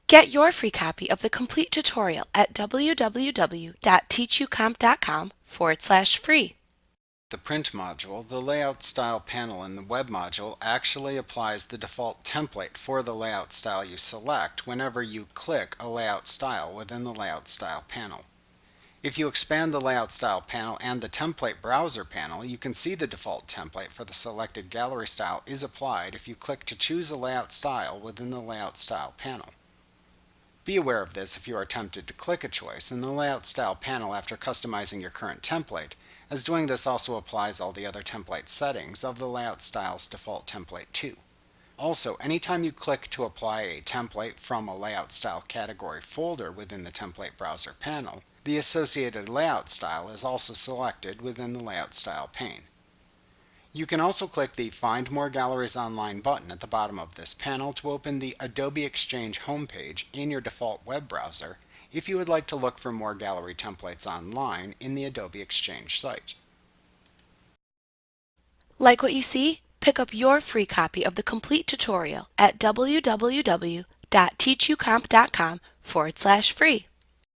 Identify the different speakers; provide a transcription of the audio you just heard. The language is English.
Speaker 1: Get your free copy of the complete tutorial at www.teachucomp.com/free.
Speaker 2: The print module, the layout style panel in the web module actually applies the default template for the layout style you select whenever you click a layout style within the layout style panel. If you expand the layout style panel and the template browser panel, you can see the default template for the selected gallery style is applied if you click to choose a layout style within the layout style panel. Be aware of this if you are tempted to click a choice in the layout style panel after customizing your current template, as doing this also applies all the other template settings of the layout style's default template too. Also, anytime you click to apply a template from a layout style category folder within the template browser panel, the associated layout style is also selected within the layout style pane. You can also click the Find More Galleries Online button at the bottom of this panel to open the Adobe Exchange homepage in your default web browser if you would like to look for more gallery templates online in the Adobe Exchange site.
Speaker 1: Like what you see? Pick up your free copy of the complete tutorial at www.teachucomp.com/free.